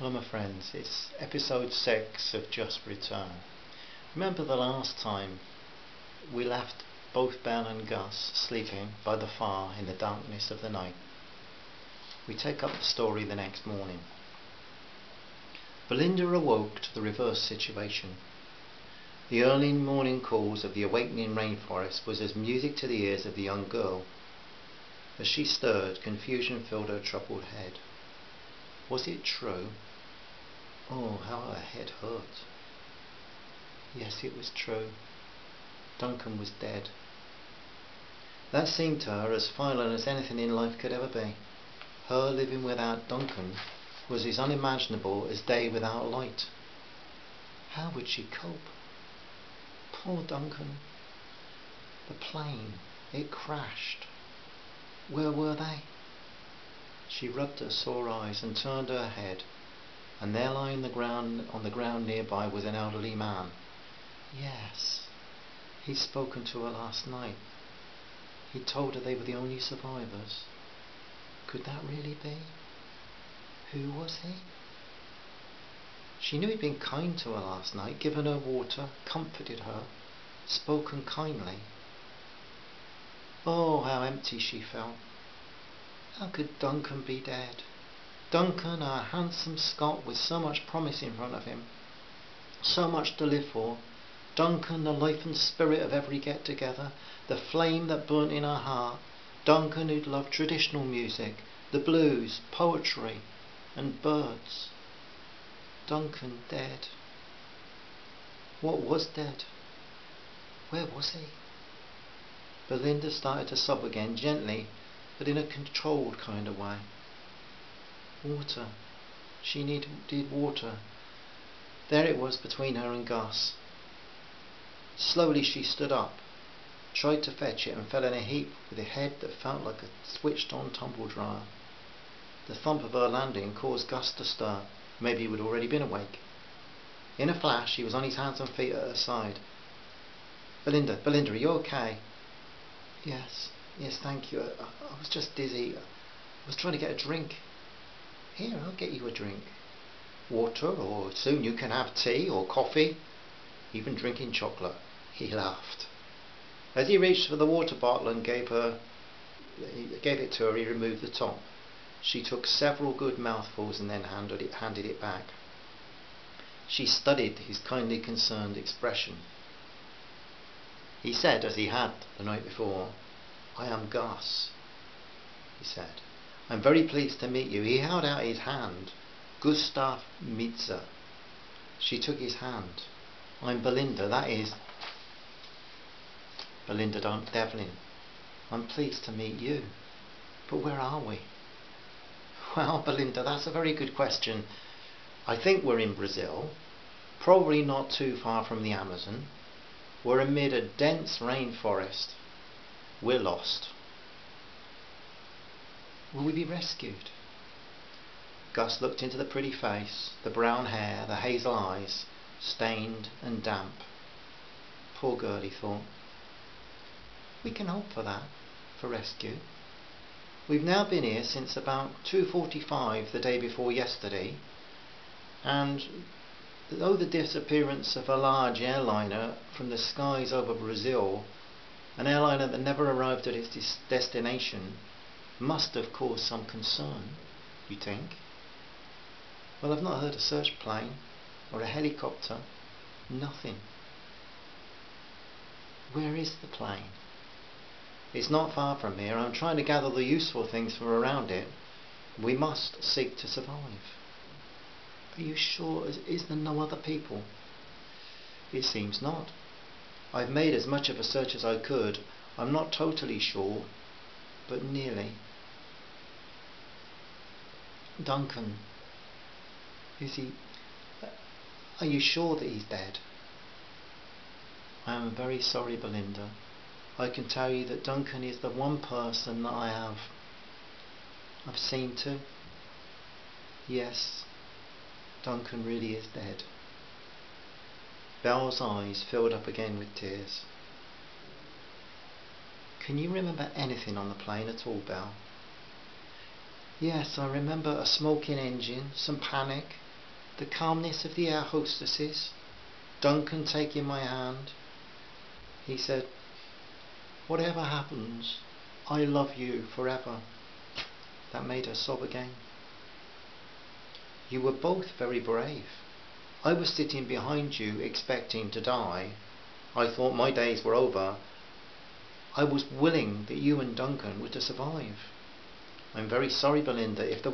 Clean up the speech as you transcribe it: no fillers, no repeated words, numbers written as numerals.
Hello my friends, it's episode 6 of Just Return. Remember the last time we left both Bel and Gus sleeping by the fire in the darkness of the night. We take up the story the next morning. Belinda awoke to the reverse situation. The early morning calls of the awakening rainforest was as music to the ears of the young girl. As she stirred, confusion filled her troubled head. Was it true? Oh, how her head hurt. Yes, it was true. Duncan was dead. That seemed to her as final as anything in life could ever be. Her living without Duncan was as unimaginable as day without light. How would she cope? Poor Duncan. The plane, it crashed. Where were they? She rubbed her sore eyes and turned her head, and there lying on the ground nearby was an elderly man. Yes, he'd spoken to her last night. He'd told her they were the only survivors. Could that really be? Who was he? She knew he'd been kind to her last night, given her water, comforted her, spoken kindly. Oh, how empty she felt. How could Duncan be dead? Duncan, our handsome Scot with so much promise in front of him, so much to live for. Duncan, the life and spirit of every get-together, the flame that burnt in her heart. Duncan who'd loved traditional music, the blues, poetry and birds. Duncan dead. What was dead? Where was he? Belinda started to sob again, gently, but in a controlled kind of way. Water. She needed water. There it was between her and Gus. Slowly she stood up, tried to fetch it, and fell in a heap with a head that felt like a switched-on tumble dryer. The thump of her landing caused Gus to stir. Maybe he would already been awake. In a flash he was on his hands and feet at her side. Belinda, are you okay? Yes, thank you. I was just dizzy. I was trying to get a drink. Here, I'll get you a drink. Water, or soon you can have tea or coffee, even drinking chocolate. He laughed. As he reached for the water bottle and gave it to her, he removed the top. She took several good mouthfuls and then handed it back. She studied his kindly concerned expression. He said, as he had the night before, "I am Gus," he said. "I'm very pleased to meet you." He held out his hand. "Gustav Mitzer." She took his hand. "I'm Belinda, that is Belinda Devlin. I'm pleased to meet you. But where are we?" "Well, Belinda, that's a very good question. I think we're in Brazil, probably not too far from the Amazon. We're amid a dense rainforest. We're lost." "Will we be rescued?" Gus looked into the pretty face, the brown hair, the hazel eyes, stained and damp. Poor girl, he thought. "We can hope for that, for rescue. We've now been here since about 2:45 the day before yesterday, and though the disappearance of a large airliner from the skies over Brazil, an airliner that never arrived at its destination, must have caused some concern, you think? Well, I've not heard a search plane or a helicopter. Nothing. Where is the plane? It's not far from here. I'm trying to gather the useful things from around it. We must seek to survive." "Are you sure? Is there no other people?" "It seems not. I've made as much of a search as I could. I'm not totally sure, but nearly." "Duncan, is he... Are you sure that he's dead?" "I am very sorry, Belinda. I can tell you that Duncan is the one person that I've seen to. Yes, Duncan really is dead." Bel's eyes filled up again with tears. "Can you remember anything on the plane at all, Bel?" "Yes, I remember a smoking engine, some panic, the calmness of the air hostesses, Duncan taking my hand. He said, "Whatever happens, I love you forever." That made her sob again. You were both very brave. I was sitting behind you expecting to die. I thought my days were over. I was willing that you and Duncan were to survive. I'm very sorry, Belinda, if there